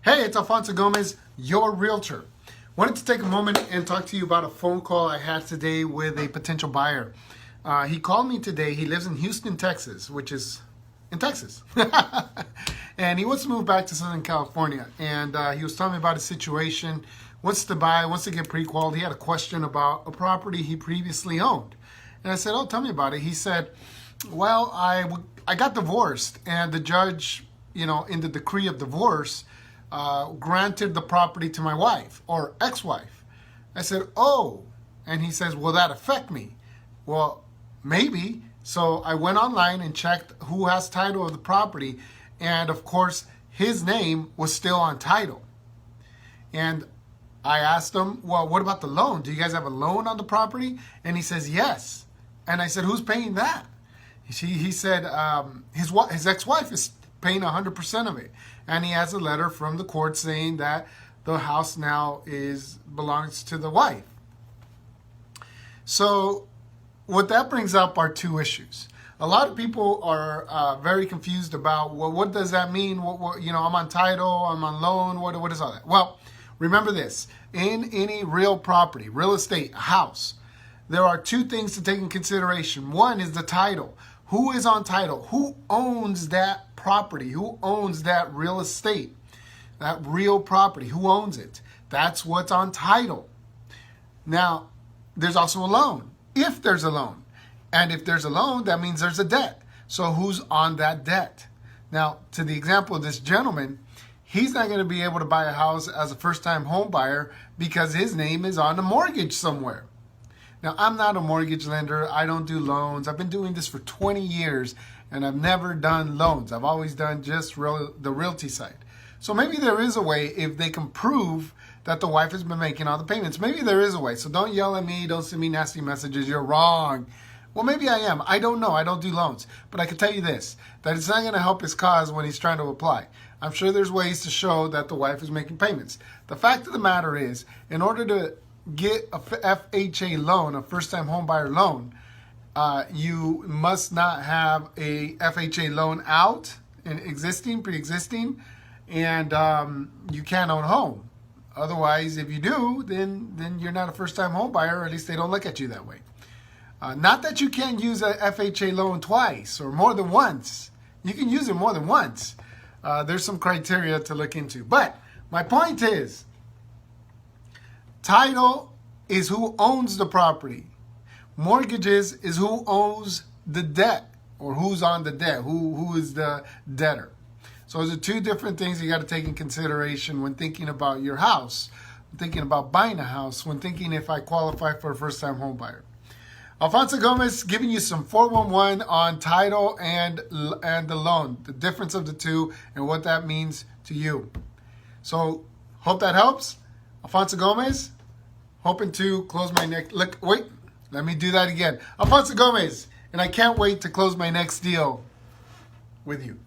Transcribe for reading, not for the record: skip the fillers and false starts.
Hey, it's Alfonso Gomez, your realtor. Wanted to take a moment and talk to you about a phone call I had today with a potential buyer. He called me today. He lives in Houston, Texas, which is in Texas. And he wants to move back to Southern California. And he was telling me about his situation, wants to buy, wants to get pre-qualified. He had a question about a property he previously owned. And I said, oh, tell me about it. He said, well, I got divorced, and the judge, in the decree of divorce, granted the property to my wife or ex-wife. I said, oh, and he says, will that affect me? Well, maybe. So I went online and checked who has title of the property, and of course, his name was still on title. And I asked him, well, what about the loan? Do you guys have a loan on the property? And he says, yes. And I said, who's paying that? He said his ex-wife is paying 100% of it. And he has a letter from the court saying that the house now belongs to the wife. So what that brings up are two issues. A lot of people are very confused about, well, what does that mean? I'm on title, I'm on loan, what is all that? Well, remember this, in any real property, real estate, a house, there are two things to take in consideration. One is the title. Who is on title? Who owns that property? Who owns that real estate? That real property? Who owns it? That's what's on title. Now, there's also a loan, if there's a loan. And if there's a loan, that means there's a debt. So who's on that debt? Now, to the example of this gentleman, he's not going to be able to buy a house as a first-time home buyer because his name is on a mortgage somewhere. Now, I'm not a mortgage lender. I don't do loans. I've been doing this for 20 years, and I've never done loans. I've always done just the realty side. So maybe there is a way if they can prove that the wife has been making all the payments. Maybe there is a way. So don't yell at me. Don't send me nasty messages. You're wrong. Well, maybe I am. I don't know. I don't do loans. But I can tell you this, that it's not going to help his cause when he's trying to apply. I'm sure there's ways to show that the wife is making payments. The fact of the matter is, in order to get a FHA loan, a first-time home buyer loan, you must not have a FHA loan out and pre-existing, and you can't own a home. Otherwise, if you do, then you're not a first-time home buyer, or at least they don't look at you that way. Not that you can't use a FHA loan twice or more than once. You can use it more than once. There's some criteria to look into. But my point is, title is who owns the property. Mortgages is who owes the debt, or who's on the debt, who is the debtor. So those are two different things you got to take in consideration when thinking about your house, when thinking about buying a house, when thinking if I qualify for a first-time home buyer. Alfonso Gomez giving you some 411 on title and the loan, the difference of the two and what that means to you. So hope that helps. Alfonso Gomez, hoping to close my next, let me do that again. Alfonso Gomez, and I can't wait to close my next deal with you.